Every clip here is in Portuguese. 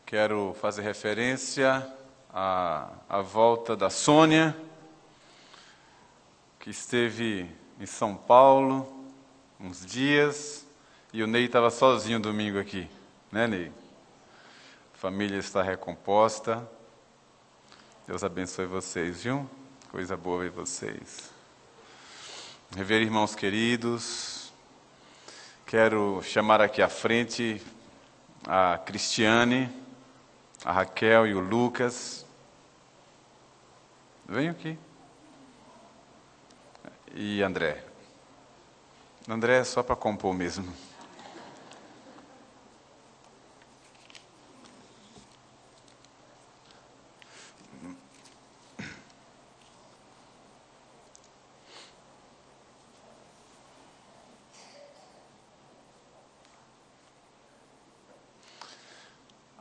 Quero fazer referência à volta da Sônia, que esteve em São Paulo uns dias, e o Ney estava sozinho domingo aqui, né, Ney? A família está recomposta. Deus abençoe vocês, viu? Coisa boa ver vocês. Rever irmãos queridos, quero chamar aqui à frente a Cristiane, a Raquel e o Lucas. Venham aqui. E André. André é só para compor mesmo.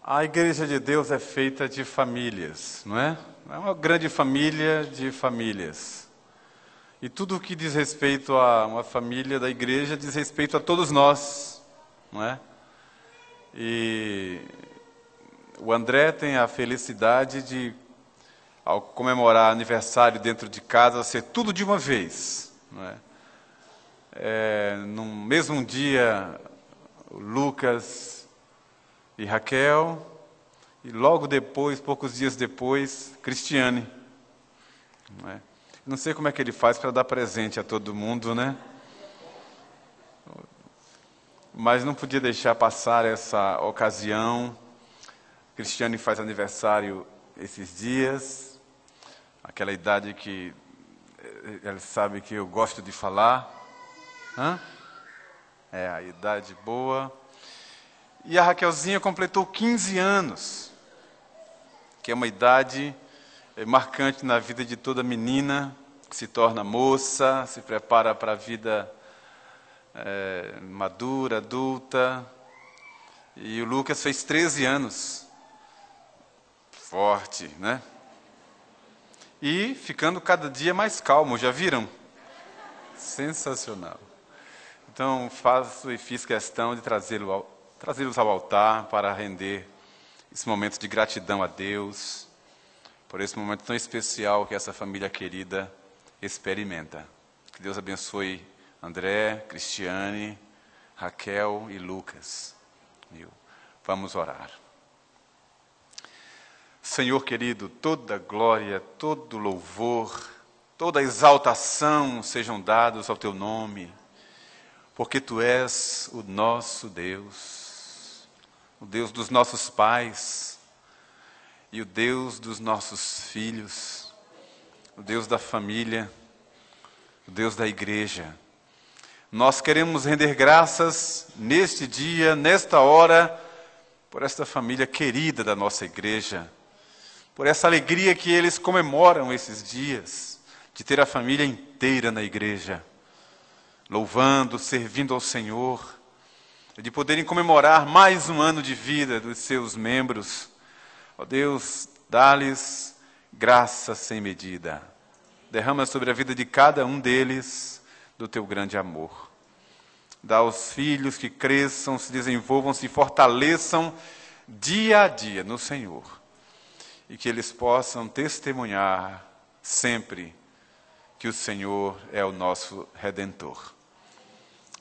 A Igreja de Deus é feita de famílias, não é? É uma grande família de famílias. E tudo o que diz respeito a uma família da Igreja diz respeito a todos nós, não é? E o André tem a felicidade de, ao comemorar aniversário dentro de casa, ser tudo de uma vez, não é? No mesmo dia, o Lucas e Raquel, e logo depois, poucos dias depois, Cristiane. Não sei como é que ele faz para dar presente a todo mundo, né? Mas não podia deixar passar essa ocasião. Cristiane faz aniversário esses dias, aquela idade que ela sabe que eu gosto de falar. É a idade boa. E a Raquelzinha completou 15 anos, que é uma idade marcante na vida de toda menina, que se torna moça, se prepara para a vida madura, adulta. E o Lucas fez 13 anos, forte, né? E ficando cada dia mais calmo, já viram? Sensacional. Então faço e fiz questão de trazê-los ao altar para render esse momento de gratidão a Deus, por esse momento tão especial que essa família querida experimenta. Que Deus abençoe André, Cristiane, Raquel e Lucas. Vamos orar. Senhor querido, toda glória, todo louvor, toda exaltação sejam dados ao Teu nome, porque Tu és o nosso Deus, o Deus dos nossos pais e o Deus dos nossos filhos, o Deus da família, o Deus da igreja. Nós queremos render graças neste dia, nesta hora, por esta família querida da nossa igreja, por essa alegria que eles comemoram esses dias, de ter a família inteira na igreja, louvando, servindo ao Senhor, de poderem comemorar mais um ano de vida dos seus membros. Ó Deus, dá-lhes graça sem medida. Derrama sobre a vida de cada um deles do Teu grande amor. Dá aos filhos que cresçam, se desenvolvam, se fortaleçam dia a dia no Senhor. E que eles possam testemunhar sempre que o Senhor é o nosso Redentor.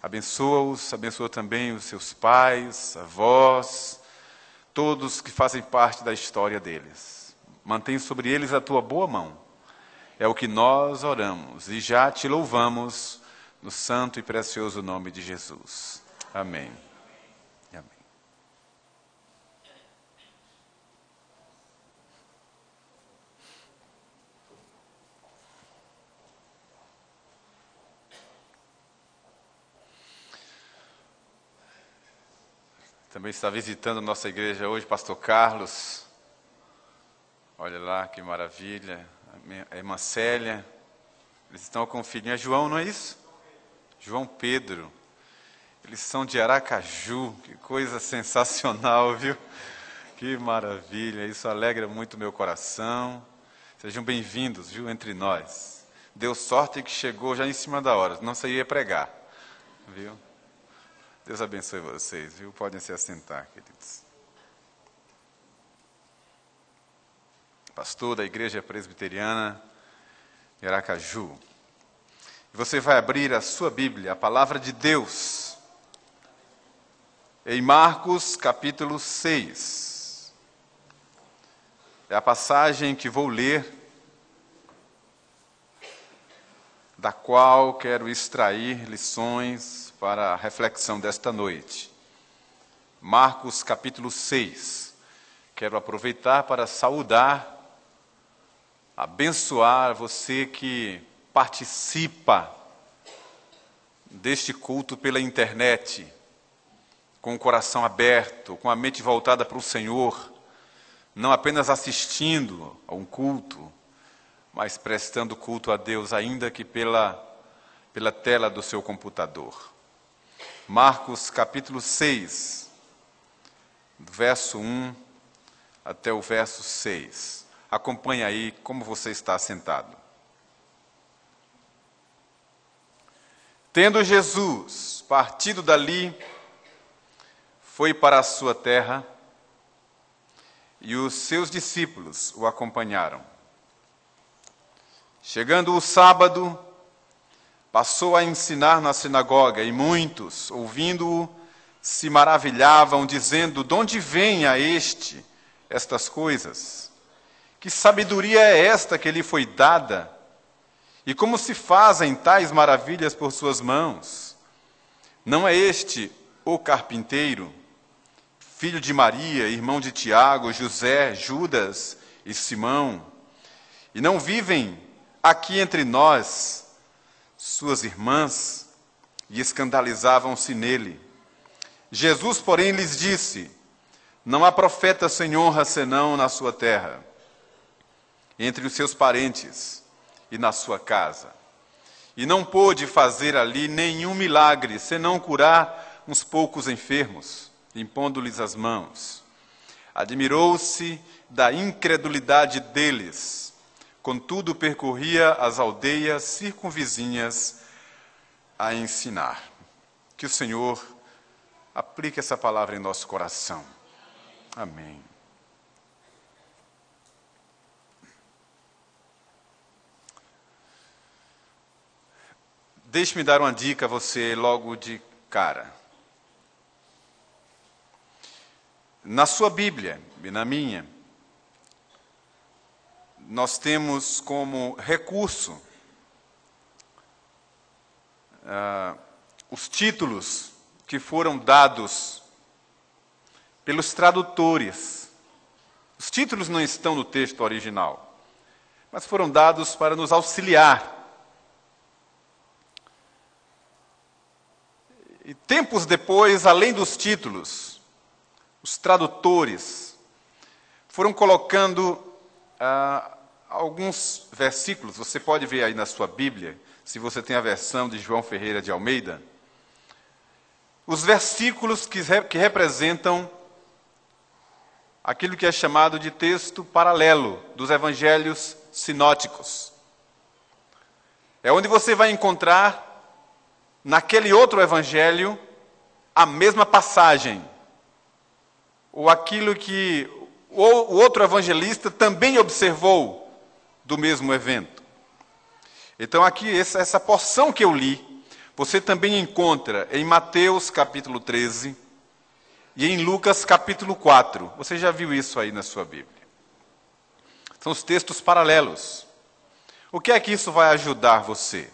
Abençoa-os, abençoa também os seus pais, avós, todos que fazem parte da história deles. Mantém sobre eles a Tua boa mão. É o que nós oramos e já Te louvamos no santo e precioso nome de Jesus. Amém. Amém. Também está visitando nossa igreja hoje, pastor Carlos. Olha lá que maravilha. A irmã Célia. Eles estão com o filhinho. É João, não é isso? João Pedro. Eles são de Aracaju. Que coisa sensacional, viu? Que maravilha. Isso alegra muito o meu coração. Sejam bem-vindos, viu, entre nós. Deu sorte que chegou já em cima da hora. Não sei ia pregar. Viu? Deus abençoe vocês, viu? Podem se assentar, queridos. pastor da Igreja Presbiteriana de Aracaju. Você vai abrir a sua Bíblia, a Palavra de Deus, em Marcos capítulo 6. É a passagem que vou ler, da qual quero extrair lições para a reflexão desta noite. Marcos capítulo 6. Quero aproveitar para saudar, abençoar você que participa deste culto pela internet, com o coração aberto, com a mente voltada para o Senhor, não apenas assistindo a um culto, mas prestando culto a Deus, ainda que pela tela do seu computador. Marcos capítulo 6, do verso 1 até o verso 6. Acompanhe aí como você está sentado. Tendo Jesus partido dali, foi para a sua terra, e os seus discípulos o acompanharam. Chegando o sábado, passou a ensinar na sinagoga, e muitos, ouvindo-o, se maravilhavam, dizendo: de onde vem a estas coisas? Que sabedoria é esta que lhe foi dada? E como se fazem tais maravilhas por suas mãos? Não é este o carpinteiro, filho de Maria, irmão de Tiago, José, Judas e Simão? E não vivem aqui entre nós suas irmãs? E escandalizavam-se nele. Jesus, porém, lhes disse: não há profeta sem honra senão na sua terra, entre os seus parentes e na sua casa. E não pôde fazer ali nenhum milagre, senão curar uns poucos enfermos, impondo-lhes as mãos. Admirou-se da incredulidade deles, contudo percorria as aldeias circunvizinhas a ensinar. Que o Senhor aplique essa palavra em nosso coração. Amém. Deixe-me dar uma dica a você logo de cara. Na sua Bíblia e na minha, nós temos como recurso os títulos que foram dados pelos tradutores. Os títulos não estão no texto original, mas foram dados para nos auxiliar. E tempos depois, além dos títulos, os tradutores foram colocando alguns versículos. Você pode ver aí na sua Bíblia, se você tem a versão de João Ferreira de Almeida, os versículos que representam aquilo que é chamado de texto paralelo dos evangelhos sinóticos. É onde você vai encontrar naquele outro evangelho a mesma passagem, ou aquilo que o outro evangelista também observou do mesmo evento. Então aqui, essa porção que eu li, você também encontra em Mateus capítulo 13 e em Lucas capítulo 4. Você já viu isso aí na sua Bíblia. São os textos paralelos. O que é que isso vai ajudar você?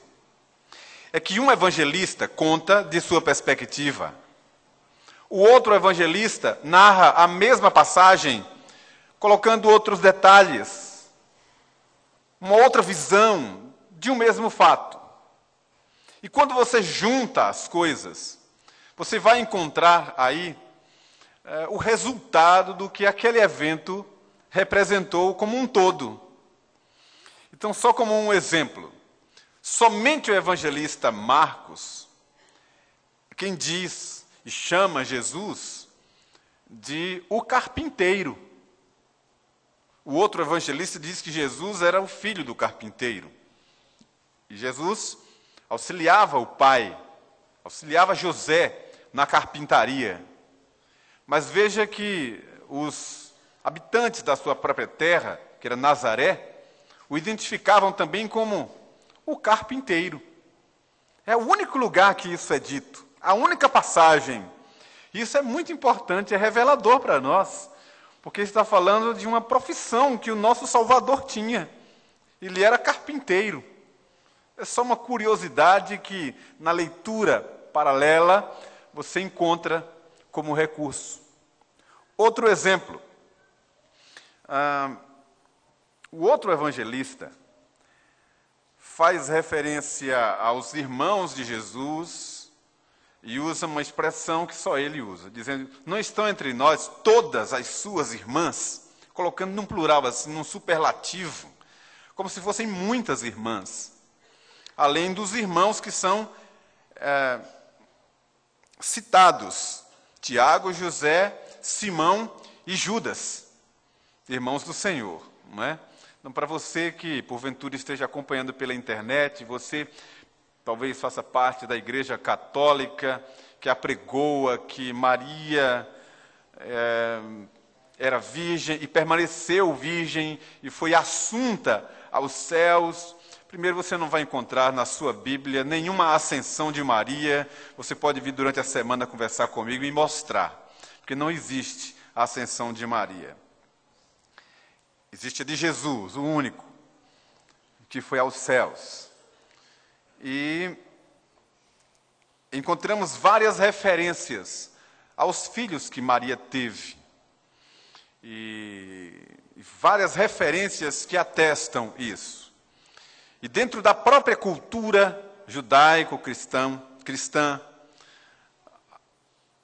É que um evangelista conta de sua perspectiva. O outro evangelista narra a mesma passagem, colocando outros detalhes, uma outra visão de um mesmo fato. E quando você junta as coisas, você vai encontrar aí o resultado do que aquele evento representou como um todo. Então, só como um exemplo, somente o evangelista Marcos, quem diz e chama Jesus de o carpinteiro. O outro evangelista diz que Jesus era o filho do carpinteiro. E Jesus auxiliava o pai, auxiliava José na carpintaria. Mas veja que os habitantes da sua própria terra que era Nazaré, o identificavam também como o carpinteiro. É o único lugar que isso é dito, a única passagem. Isso é muito importante, é revelador para nós, porque está falando de uma profissão que o nosso Salvador tinha. Ele era carpinteiro. É só uma curiosidade que, na leitura paralela, você encontra como recurso. Outro exemplo. O outro evangelista faz referência aos irmãos de Jesus e usa uma expressão que só ele usa, dizendo: não estão entre nós todas as suas irmãs, colocando num plural, assim, num superlativo, como se fossem muitas irmãs, além dos irmãos que são citados: Tiago, José, Simão e Judas, irmãos do Senhor, não é? Então, para você que porventura esteja acompanhando pela internet, você talvez faça parte da Igreja Católica, que apregoa que Maria era virgem e permaneceu virgem e foi assunta aos céus. Primeiro, você não vai encontrar na sua Bíblia nenhuma ascensão de Maria. Você pode vir durante a semana conversar comigo e mostrar, porque não existe a ascensão de Maria. Existe a de Jesus, o único, que foi aos céus. E encontramos várias referências aos filhos que Maria teve. E várias referências que atestam isso. E dentro da própria cultura judaico-cristã,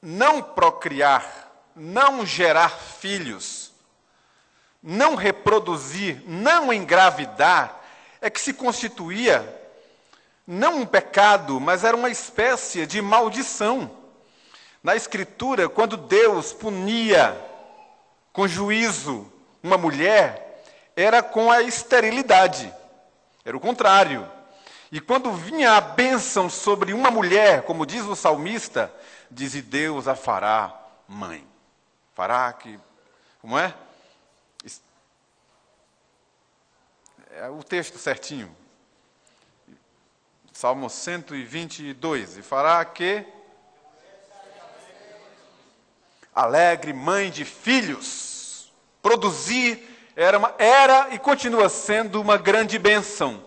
não procriar, não gerar filhos, não reproduzir, não engravidar, é que se constituía não um pecado, mas era uma espécie de maldição. Na Escritura, quando Deus punia com juízo uma mulher, era com a esterilidade. Era o contrário. E quando vinha a bênção sobre uma mulher, como diz o salmista, diz: e Deus a fará mãe. Fará que... Como é? É o texto certinho. Salmo 122. E fará que... alegre mãe de filhos. Produzir era e continua sendo uma grande bênção.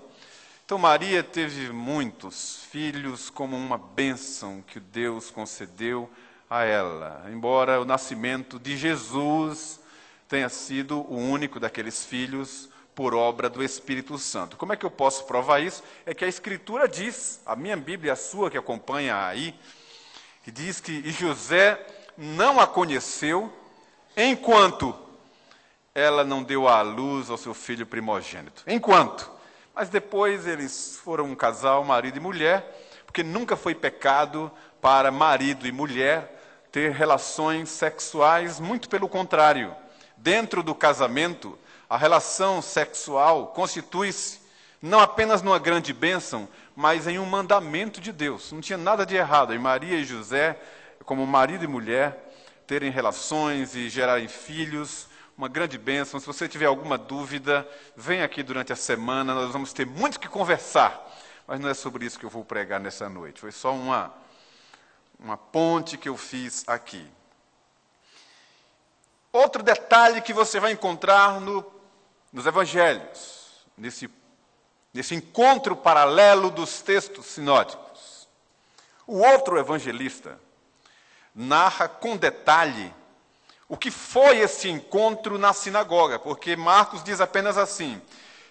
Então Maria teve muitos filhos como uma bênção que Deus concedeu a ela. Embora o nascimento de Jesus tenha sido o único daqueles filhos por obra do Espírito Santo. Como é que eu posso provar isso? É que a Escritura diz, a minha Bíblia, a sua que acompanha aí, que diz que José não a conheceu enquanto ela não deu à luz ao seu filho primogênito. Enquanto. Mas depois eles foram um casal, marido e mulher, porque nunca foi pecado para marido e mulher ter relações sexuais, muito pelo contrário. Dentro do casamento, a relação sexual constitui-se não apenas numa grande bênção, mas em um mandamento de Deus. Não tinha nada de errado em Maria e José, como marido e mulher, terem relações e gerarem filhos. Uma grande bênção. Se você tiver alguma dúvida, vem aqui durante a semana, nós vamos ter muito o que conversar. Mas não é sobre isso que eu vou pregar nessa noite. Foi só uma ponte que eu fiz aqui. Outro detalhe que você vai encontrar nos evangelhos, nesse encontro paralelo dos textos sinóticos. O outro evangelista narra com detalhe o que foi esse encontro na sinagoga, porque Marcos diz apenas assim: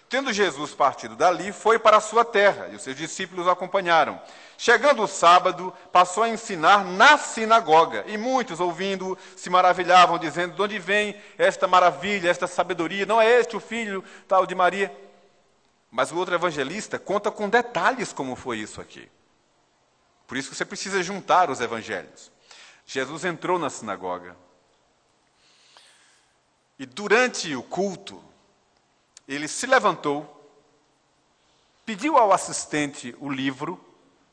tendo Jesus partido dali, foi para a sua terra, e os seus discípulos o acompanharam. Chegando o sábado, passou a ensinar na sinagoga, e muitos, ouvindo, se maravilhavam, dizendo: de onde vem esta maravilha, esta sabedoria? Não é este o filho tal de Maria? Mas o outro evangelista conta com detalhes como foi isso aqui. Por isso que você precisa juntar os evangelhos. Jesus entrou na sinagoga, e durante o culto, ele se levantou, pediu ao assistente o livro,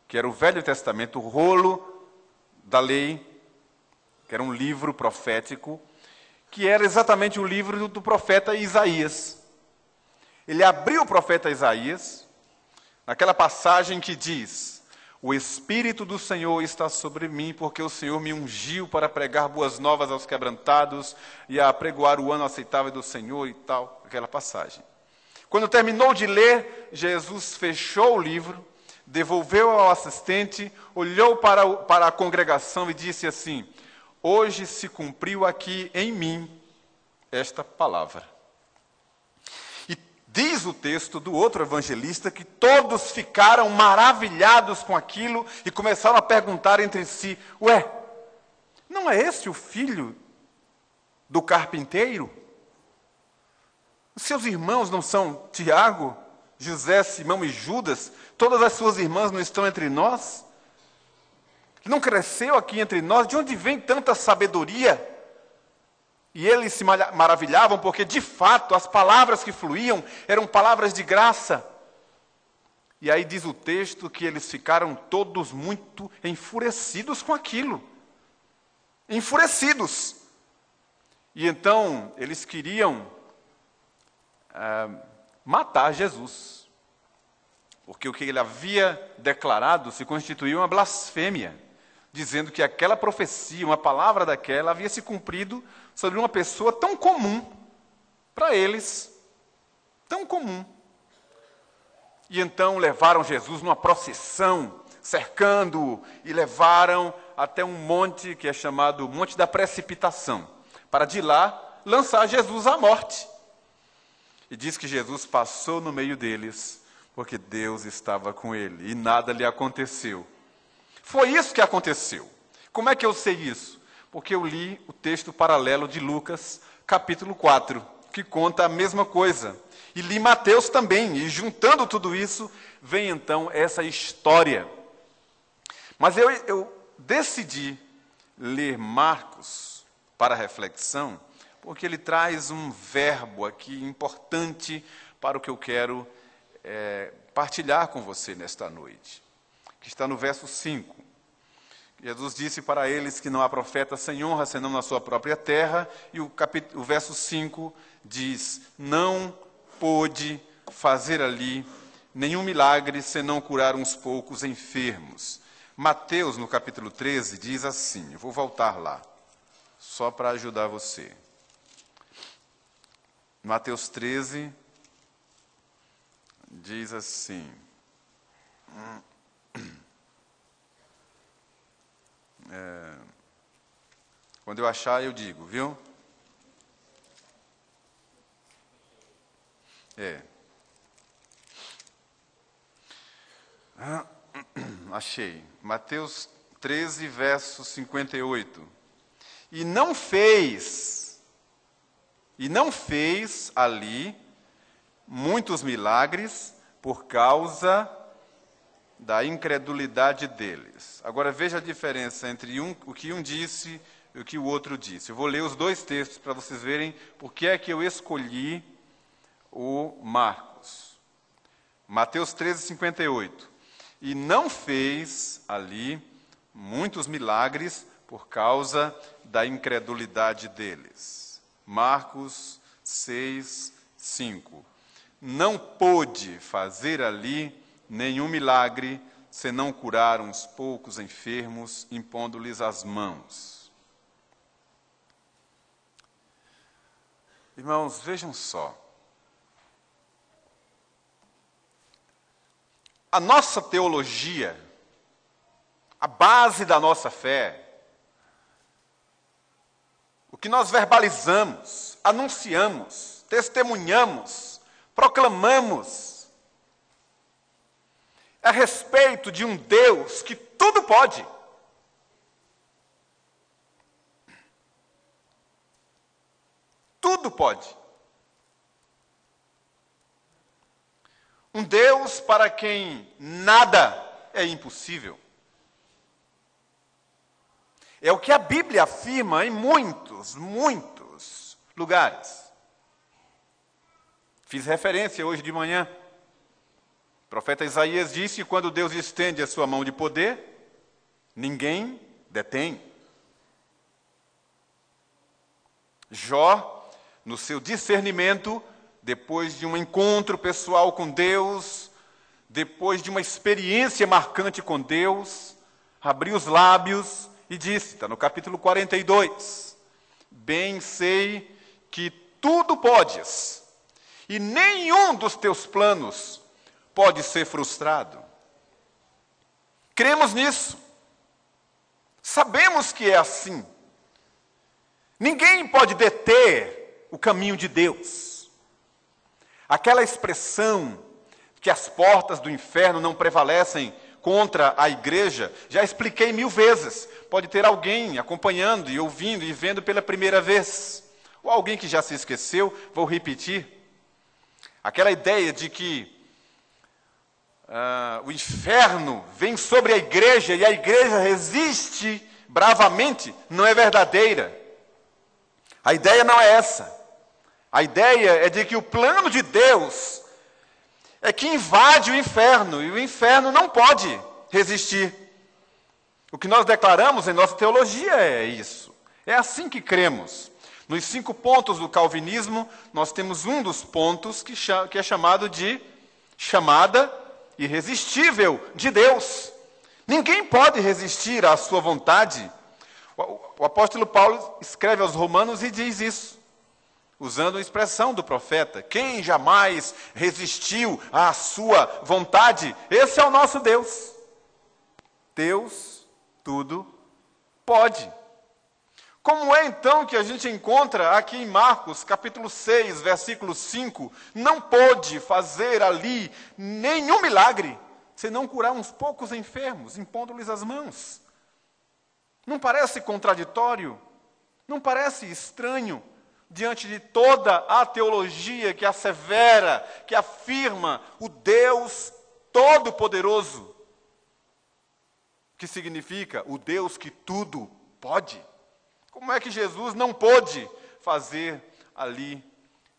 que era o Velho Testamento, o rolo da lei, que era um livro profético, que era exatamente o livro do profeta Isaías. Ele abriu o profeta Isaías, naquela passagem que diz: o Espírito do Senhor está sobre mim, porque o Senhor me ungiu para pregar boas novas aos quebrantados e a apregoar o ano aceitável do Senhor e tal, aquela passagem. Quando terminou de ler, Jesus fechou o livro, devolveu ao assistente, olhou para a congregação e disse assim: hoje se cumpriu aqui em mim esta palavra. E diz o texto do outro evangelista que todos ficaram maravilhados com aquilo e começaram a perguntar entre si: ué, não é esse o filho do carpinteiro? Seus irmãos não são Tiago, José, Simão e Judas? Todas as suas irmãs não estão entre nós? Não cresceu aqui entre nós? De onde vem tanta sabedoria? E eles se maravilhavam porque, de fato, as palavras que fluíam eram palavras de graça. E aí diz o texto que eles ficaram todos muito enfurecidos com aquilo. Enfurecidos. E então eles queriam matar Jesus. Porque o que ele havia declarado se constituiu uma blasfêmia, dizendo que aquela profecia, uma palavra daquela, havia se cumprido sobre uma pessoa tão comum para eles, tão comum. E então levaram Jesus numa procissão, cercando-o, e levaram até um monte que é chamado Monte da Precipitação, para de lá lançar Jesus à morte. E diz que Jesus passou no meio deles, porque Deus estava com ele, e nada lhe aconteceu. Foi isso que aconteceu. Como é que eu sei isso? Porque eu li o texto paralelo de Lucas, capítulo 4, que conta a mesma coisa. E li Mateus também, e juntando tudo isso, vem então essa história. Mas eu decidi ler Marcos para reflexão, porque ele traz um verbo aqui importante para o que eu quero partilhar com você nesta noite, que está no verso 5. Jesus disse para eles que não há profeta sem honra, senão na sua própria terra, e o verso 5 diz: não pôde fazer ali nenhum milagre, senão curar uns poucos enfermos. Mateus, no capítulo 13, diz assim, eu vou voltar lá, só para ajudar você. Mateus 13 diz assim, quando eu achar eu digo, viu? Achei. Mateus 13, verso 58. E não fez ali muitos milagres por causa da incredulidade deles. Agora veja a diferença entre o que um disse e o que o outro disse. Eu vou ler os dois textos para vocês verem por que é que eu escolhi o Marcos. Mateus 13, 58. E não fez ali muitos milagres por causa da incredulidade deles. Marcos 6, 5. Não pôde fazer ali nenhum milagre, senão curar uns poucos enfermos, impondo-lhes as mãos. Irmãos, vejam só. A nossa teologia, a base da nossa fé, o que nós verbalizamos, anunciamos, testemunhamos, proclamamos, é a respeito de um Deus que tudo pode. Tudo pode. Um Deus para quem nada é impossível. É o que a Bíblia afirma em muitos lugares. Fiz referência hoje de manhã. O profeta Isaías disse que quando Deus estende a sua mão de poder, ninguém detém. Jó, no seu discernimento, depois de um encontro pessoal com Deus, depois de uma experiência marcante com Deus, abriu os lábios e disse, está no capítulo 42, bem sei que tudo podes, e nenhum dos teus planos pode ser frustrado. Cremos nisso. Sabemos que é assim. Ninguém pode deter o caminho de Deus. Aquela expressão que as portas do inferno não prevalecem contra a igreja, já expliquei 1000 vezes. Pode ter alguém acompanhando e ouvindo e vendo pela primeira vez. Ou alguém que já se esqueceu, vou repetir. Aquela ideia de que o inferno vem sobre a igreja e a igreja resiste bravamente, não é verdadeira. A ideia não é essa. A ideia é de que o plano de Deus é que invade o inferno, e o inferno não pode resistir. O que nós declaramos em nossa teologia é isso. É assim que cremos. Nos 5 pontos do calvinismo, nós temos um dos pontos que é chamado de chamada irresistível de Deus. Ninguém pode resistir à sua vontade. O apóstolo Paulo escreve aos Romanos e diz isso, usando a expressão do profeta. Quem jamais resistiu à sua vontade? Esse é o nosso Deus. Deus tudo pode. Como é então que a gente encontra aqui em Marcos, capítulo 6, versículo 5, não pôde fazer ali nenhum milagre, senão curar uns poucos enfermos, impondo-lhes as mãos? Não parece contraditório? Não parece estranho diante de toda a teologia que assevera, que afirma o Deus Todo-Poderoso, que significa o Deus que tudo pode? Como é que Jesus não pôde fazer ali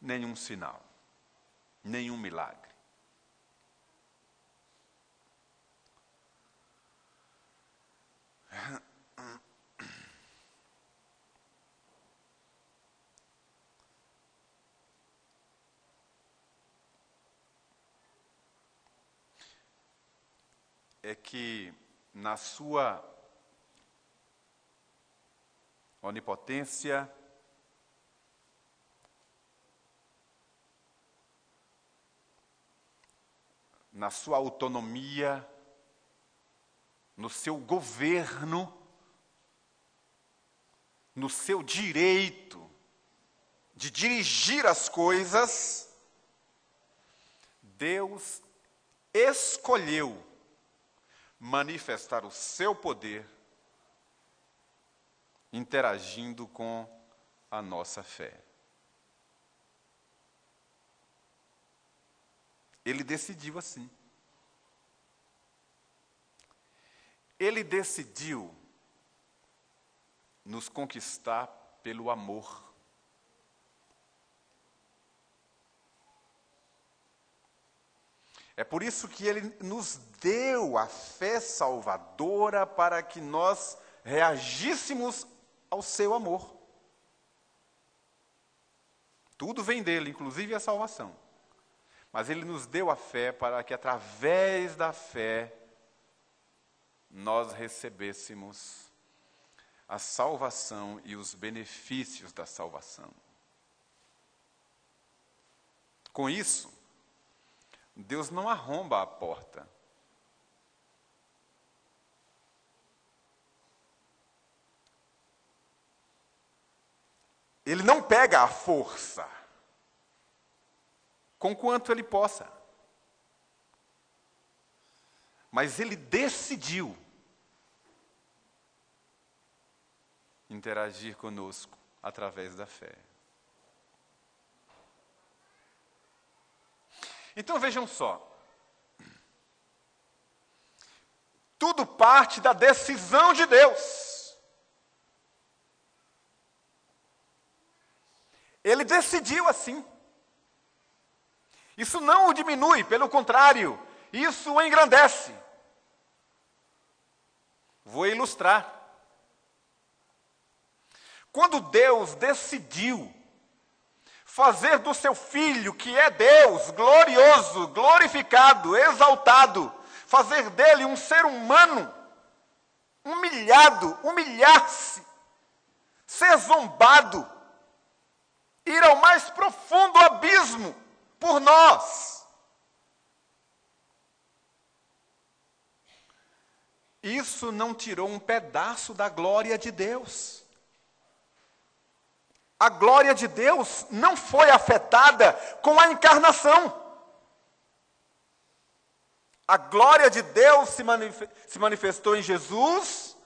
nenhum sinal, nenhum milagre? É que na sua onipotência, na sua autonomia, no seu governo, no seu direito de dirigir as coisas, Deus escolheu manifestar o seu poder interagindo com a nossa fé. Ele decidiu assim. Ele decidiu nos conquistar pelo amor. É por isso que Ele nos deu a fé salvadora para que nós reagíssemos ao seu amor. Tudo vem dele, inclusive a salvação. Mas Ele nos deu a fé para que, através da fé, nós recebêssemos a salvação e os benefícios da salvação. Com isso, Deus não arromba a porta. Ele não pega a força, com quanto ele possa. Mas ele decidiu interagir conosco através da fé. Então vejam só. Tudo parte da decisão de Deus. Ele decidiu assim. Isso não o diminui, pelo contrário, isso o engrandece. Vou ilustrar. Quando Deus decidiu fazer do seu Filho, que é Deus, glorioso, glorificado, exaltado, fazer dele um ser humano, humilhado, humilhar-se, ser zombado, ir ao mais profundo abismo por nós. Isso não tirou um pedaço da glória de Deus. A glória de Deus não foi afetada com a encarnação. A glória de Deus se manifestou em Jesus,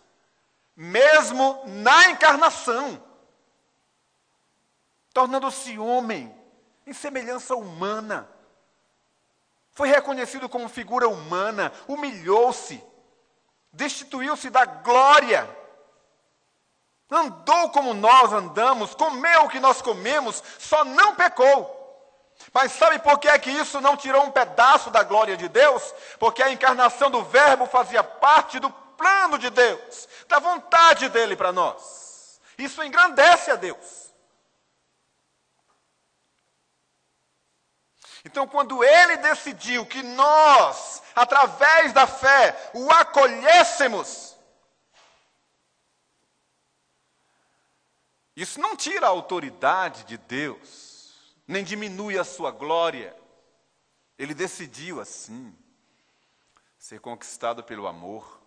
mesmo na encarnação, tornando-se homem, em semelhança humana. Foi reconhecido como figura humana, humilhou-se, destituiu-se da glória, andou como nós andamos, comeu o que nós comemos, só não pecou. Mas sabe por que é que isso não tirou um pedaço da glória de Deus? Porque a encarnação do Verbo fazia parte do plano de Deus, da vontade dele para nós. Isso engrandece a Deus. Então, quando ele decidiu que nós, através da fé, o acolhêssemos, isso não tira a autoridade de Deus, nem diminui a sua glória. Ele decidiu assim, ser conquistado pelo amor.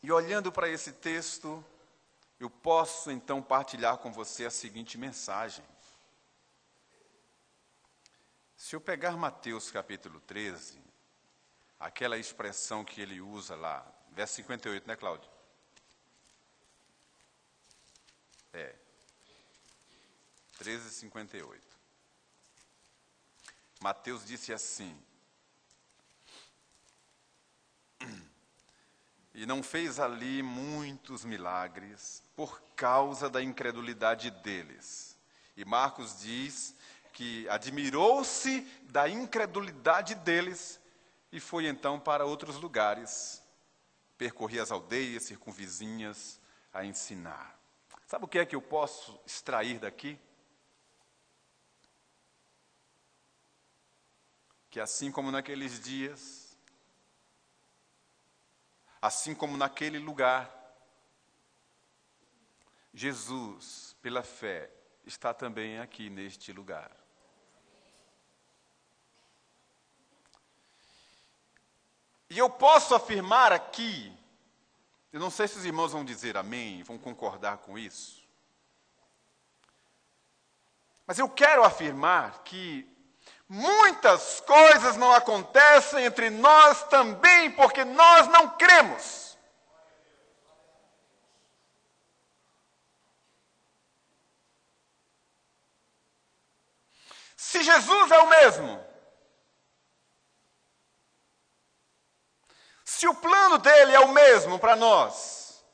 E olhando para esse texto, eu posso então partilhar com você a seguinte mensagem. Se eu pegar Mateus capítulo 13, aquela expressão que ele usa lá, verso 58, né, Cláudio? 13:58. Mateus disse assim: e não fez ali muitos milagres por causa da incredulidade deles. E Marcos diz que admirou-se da incredulidade deles e foi então para outros lugares, percorria as aldeias circunvizinhas a ensinar. Sabe o que é que eu posso extrair daqui? Que assim como naqueles dias, assim como naquele lugar, Jesus, pela fé, está também aqui neste lugar. E eu posso afirmar aqui, eu não sei se os irmãos vão dizer amém, vão concordar com isso, mas eu quero afirmar que muitas coisas não acontecem entre nós também porque nós não cremos. Se Jesus é o mesmo, se o plano dele é o mesmo para nós,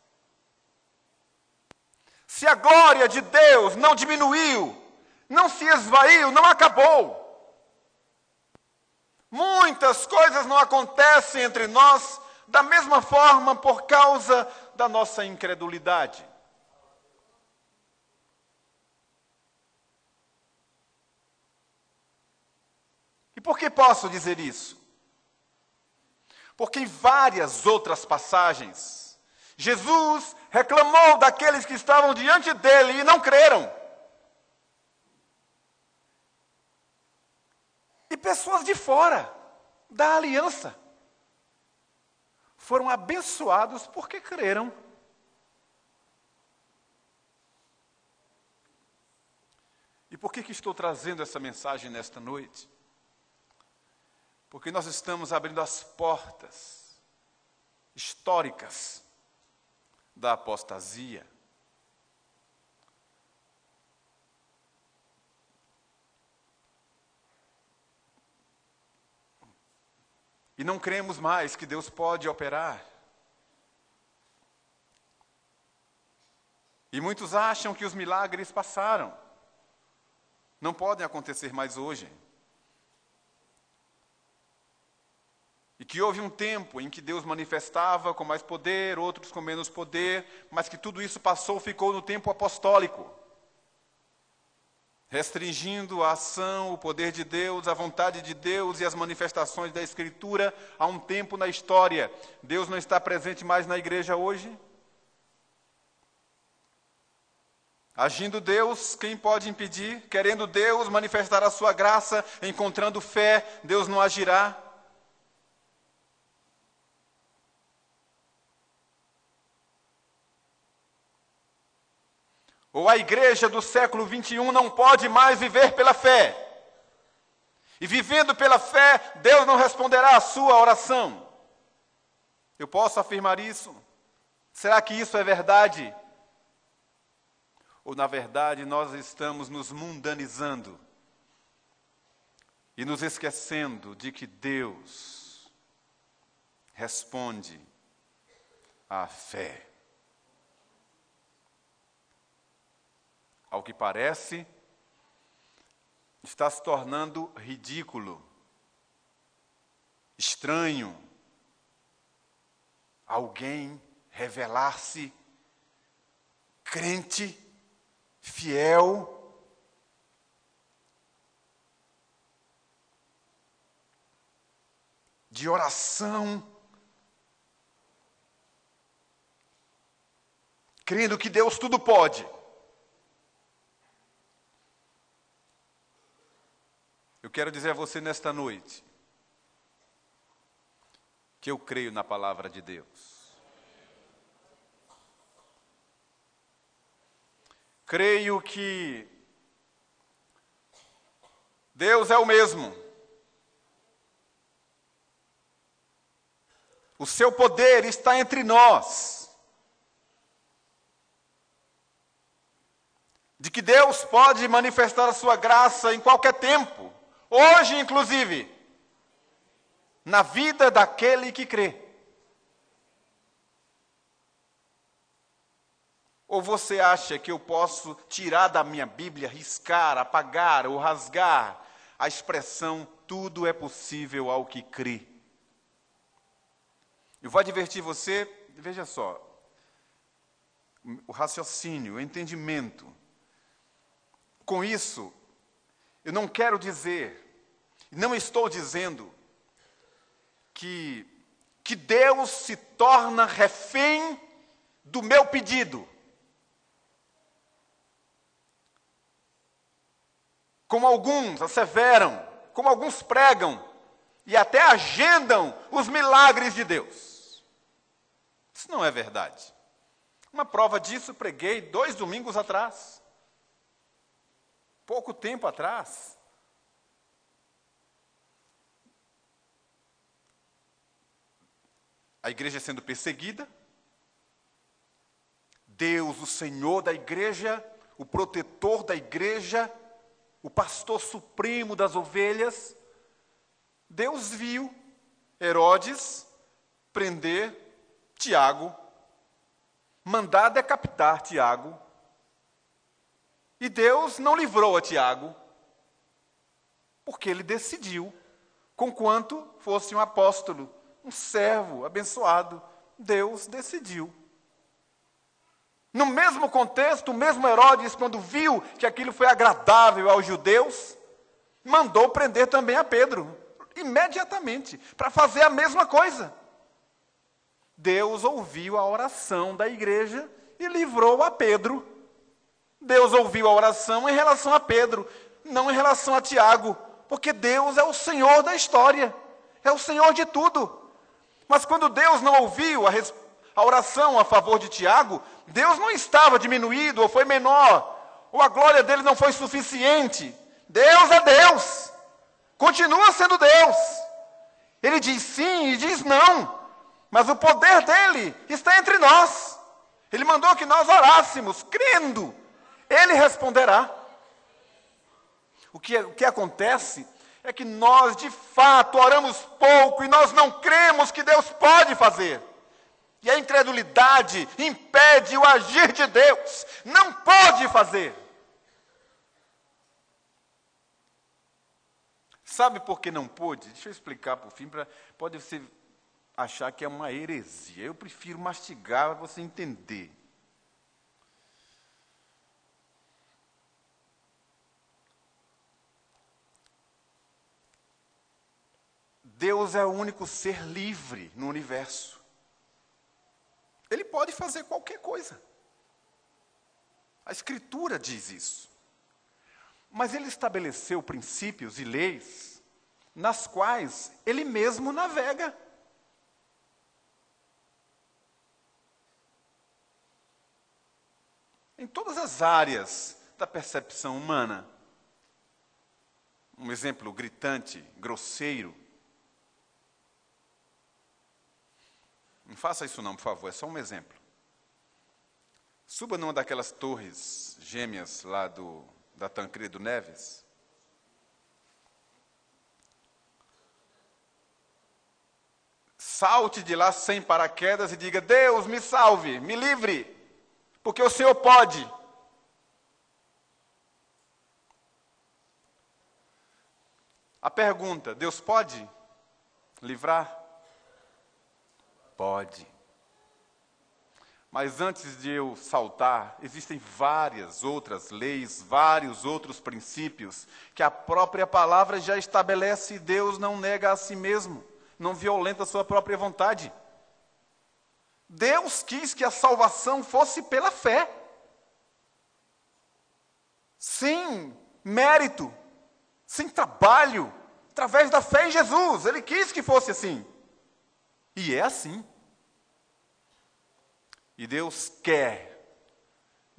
se a glória de Deus não diminuiu, não se esvaiu, não acabou, muitas coisas não acontecem entre nós da mesma forma por causa da nossa incredulidade. E por que posso dizer isso? Porque em várias outras passagens, Jesus reclamou daqueles que estavam diante dele e não creram. E pessoas de fora da aliança foram abençoados porque creram. E por que estou trazendo essa mensagem nesta noite? Porque nós estamos abrindo as portas históricas da apostasia. E não cremos mais que Deus pode operar. E muitos acham que os milagres passaram. Não podem acontecer mais hoje. E que houve um tempo em que Deus manifestava com mais poder, outros com menos poder, mas que tudo isso passou, ficou no tempo apostólico, restringindo a ação, o poder de Deus, a vontade de Deus e as manifestações da Escritura a um tempo na história. Deus não está presente mais na igreja hoje? Agindo Deus, quem pode impedir? Querendo Deus manifestar a sua graça, encontrando fé, Deus não agirá? Ou a igreja do século 21 não pode mais viver pela fé. E vivendo pela fé, Deus não responderá a sua oração. Eu posso afirmar isso? Será que isso é verdade? Ou, na verdade, nós estamos nos mundanizando e nos esquecendo de que Deus responde à fé. Ao que parece, está se tornando ridículo, estranho, alguém revelar-se crente, fiel, de oração, crendo que Deus tudo pode. Eu quero dizer a você nesta noite que eu creio na palavra de Deus. Creio que Deus é o mesmo. O seu poder está entre nós. De que Deus pode manifestar a sua graça em qualquer tempo. Hoje, inclusive, na vida daquele que crê. Ou você acha que eu posso tirar da minha Bíblia, riscar, apagar ou rasgar a expressão tudo é possível ao que crê? Eu vou advertir você, veja só, o raciocínio, o entendimento. Com isso, eu não quero dizer, não estou dizendo que Deus se torna refém do meu pedido. Como alguns asseveram, como alguns pregam e até agendam os milagres de Deus. Isso não é verdade. Uma prova disso preguei 2 domingos atrás. Pouco tempo atrás. A igreja sendo perseguida. Deus, o Senhor da igreja, o protetor da igreja, o pastor supremo das ovelhas. Deus viu Herodes prender Tiago, mandar decapitar Tiago. E Deus não livrou a Tiago, porque ele decidiu, conquanto fosse um apóstolo, um servo abençoado, Deus decidiu. No mesmo contexto, o mesmo Herodes, quando viu que aquilo foi agradável aos judeus, mandou prender também a Pedro, imediatamente, para fazer a mesma coisa. Deus ouviu a oração da igreja e livrou a Pedro. Deus ouviu a oração em relação a Pedro, não em relação a Tiago, porque Deus é o Senhor da história, é o Senhor de tudo. Mas quando Deus não ouviu a oração a favor de Tiago, Deus não estava diminuído ou foi menor, ou a glória dele não foi suficiente. Deus é Deus, continua sendo Deus. Ele diz sim e diz não, mas o poder dele está entre nós. Ele mandou que nós orássemos, crendo. Ele responderá. O que acontece é que nós, de fato, oramos pouco e nós não cremos que Deus pode fazer. E a incredulidade impede o agir de Deus. Não pode fazer. Sabe por que não pôde? Deixa eu explicar por fim, pode você achar que é uma heresia. Eu prefiro mastigar para você entender. Deus é o único ser livre no universo. Ele pode fazer qualquer coisa. A Escritura diz isso. Mas ele estabeleceu princípios e leis nas quais ele mesmo navega. Em todas as áreas da percepção humana. Um exemplo gritante, grosseiro. Não faça isso não, por favor, é só um exemplo. Suba numa daquelas torres gêmeas lá da Tancredo Neves. Salte de lá sem paraquedas e diga: Deus, me salve, me livre, porque o Senhor pode. A pergunta: Deus pode livrar? Pode. Mas antes de eu saltar, existem várias outras leis, vários outros princípios que a própria palavra já estabelece e Deus não nega a si mesmo, não violenta a sua própria vontade. Deus quis que a salvação fosse pela fé. Sem mérito, sem trabalho, através da fé em Jesus. Ele quis que fosse assim. E é assim. E Deus quer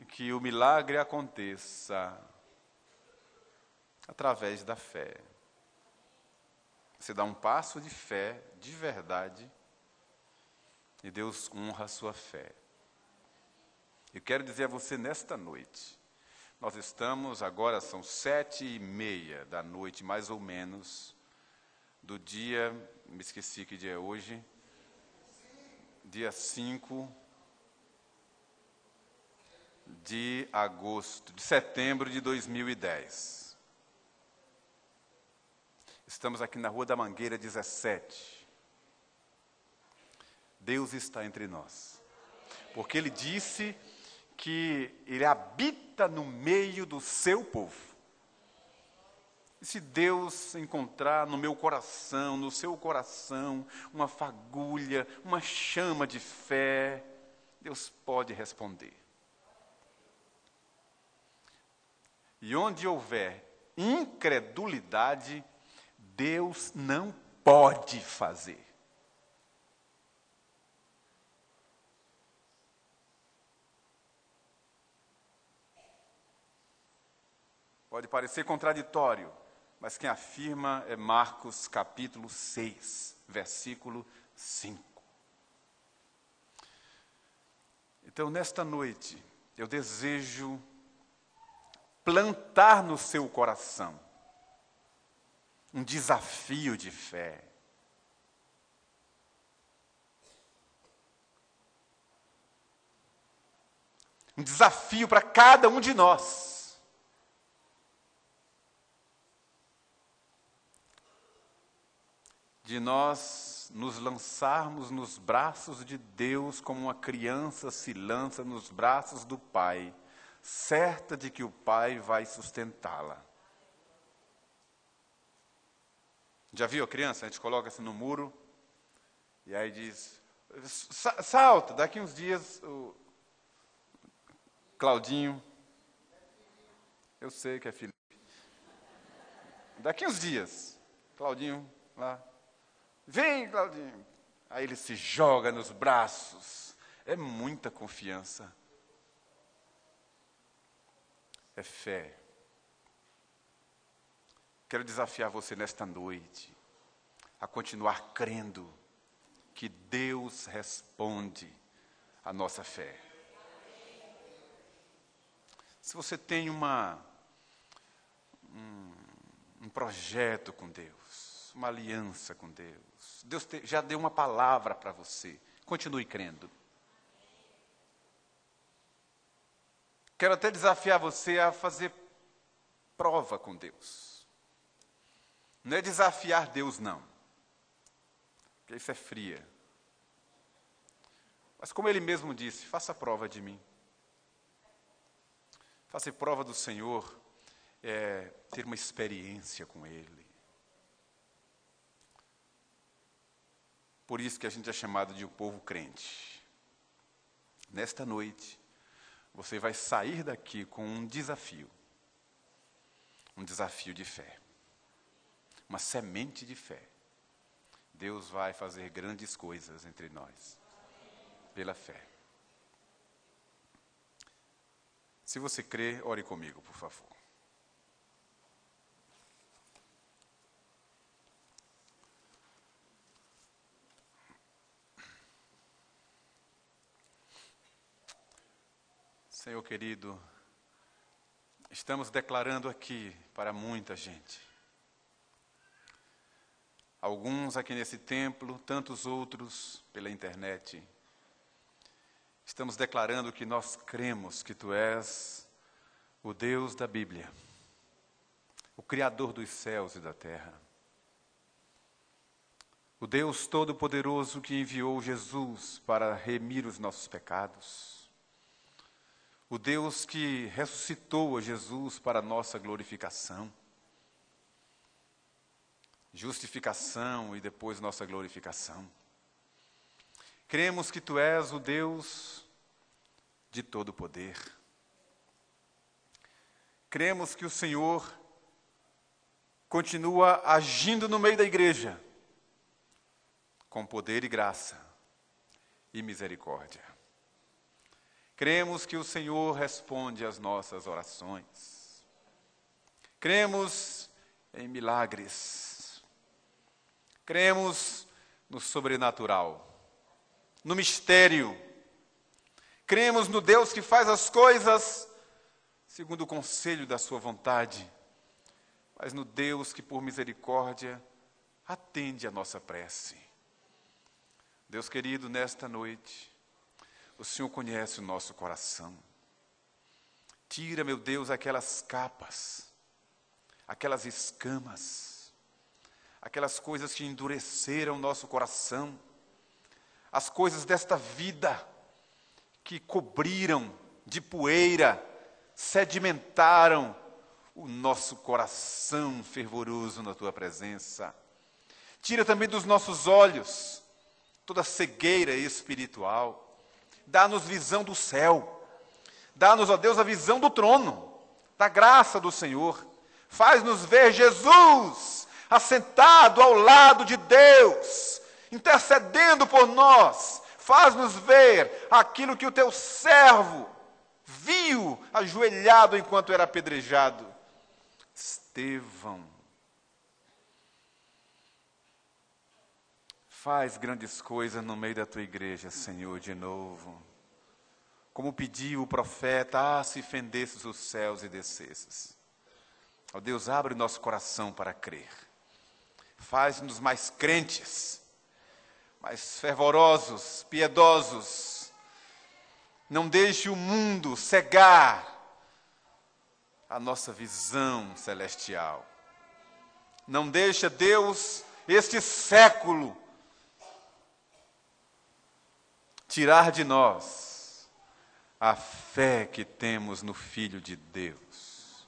que o milagre aconteça através da fé. Você dá um passo de fé, de verdade, e Deus honra a sua fé. Eu quero dizer a você nesta noite, nós estamos, agora são 7:30 da noite, mais ou menos, do dia, me esqueci que dia é hoje, dia 5 de setembro de 2010. Estamos aqui na Rua da Mangueira 17. Deus está entre nós. Porque Ele disse que Ele habita no meio do seu povo. E se Deus encontrar no meu coração, no seu coração, uma fagulha, uma chama de fé, Deus pode responder. E onde houver incredulidade, Deus não pode fazer. Pode parecer contraditório, mas quem afirma é Marcos capítulo 6, versículo 5. Então, nesta noite, eu desejo plantar no seu coração um desafio de fé. Um desafio para cada um de nós. De nós nos lançarmos nos braços de Deus como uma criança se lança nos braços do Pai, certa de que o Pai vai sustentá-la. Já viu a criança? A gente coloca assim no muro, e aí diz, salta, daqui uns dias, o Claudinho, eu sei que é Felipe, daqui uns dias, Claudinho lá, vem Claudinho, aí ele se joga nos braços, é muita confiança. É fé. Quero desafiar você nesta noite a continuar crendo que Deus responde à nossa fé. Se você tem um projeto com Deus, uma aliança com Deus, Deus já deu uma palavra para você, continue crendo. Quero até desafiar você a fazer prova com Deus. Não é desafiar Deus, não. Porque isso é fria. Mas como Ele mesmo disse, faça prova de mim. Fazer prova do Senhor é ter uma experiência com Ele. Por isso que a gente é chamado de um povo crente. Nesta noite, você vai sair daqui com um desafio de fé, uma semente de fé. Deus vai fazer grandes coisas entre nós, pela fé. Se você crê, ore comigo, por favor. Senhor querido, estamos declarando aqui para muita gente. Alguns aqui nesse templo, tantos outros pela internet. Estamos declarando que nós cremos que Tu és o Deus da Bíblia, o Criador dos céus e da terra, o Deus Todo-Poderoso que enviou Jesus para remir os nossos pecados, o Deus que ressuscitou a Jesus para a nossa glorificação, justificação e depois nossa glorificação. Cremos que Tu és o Deus de todo poder. Cremos que o Senhor continua agindo no meio da igreja, com poder e graça e misericórdia. Cremos que o Senhor responde às nossas orações. Cremos em milagres. Cremos no sobrenatural, no mistério. Cremos no Deus que faz as coisas segundo o conselho da sua vontade, mas no Deus que, por misericórdia, atende a nossa prece. Deus querido, nesta noite, o Senhor conhece o nosso coração. Tira, meu Deus, aquelas capas, aquelas escamas, aquelas coisas que endureceram o nosso coração, as coisas desta vida que cobriram de poeira, sedimentaram o nosso coração fervoroso na Tua presença. Tira também dos nossos olhos toda cegueira espiritual. Dá-nos visão do céu. Dá-nos, ó Deus, a visão do trono, da graça do Senhor. Faz-nos ver Jesus assentado ao lado de Deus, intercedendo por nós. Faz-nos ver aquilo que o Teu servo viu ajoelhado enquanto era apedrejado. Estevão, faz grandes coisas no meio da Tua igreja, Senhor, de novo. Como pediu o profeta, se fendesses os céus e descesses. Ó Deus, abre o nosso coração para crer. Faz-nos mais crentes, mais fervorosos, piedosos. Não deixe o mundo cegar a nossa visão celestial. Não deixa, Deus, este século tirar de nós a fé que temos no Filho de Deus.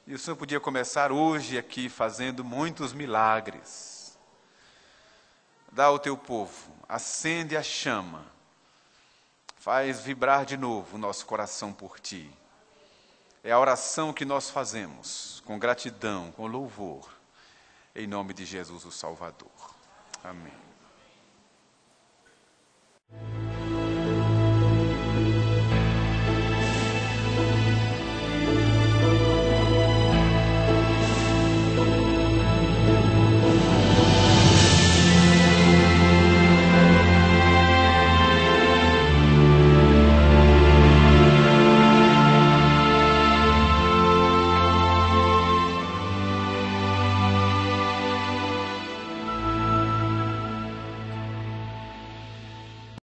E o Senhor podia começar hoje aqui fazendo muitos milagres. Dá ao Teu povo, acende a chama, faz vibrar de novo o nosso coração por Ti. É a oração que nós fazemos, com gratidão, com louvor, em nome de Jesus o Salvador. Amém.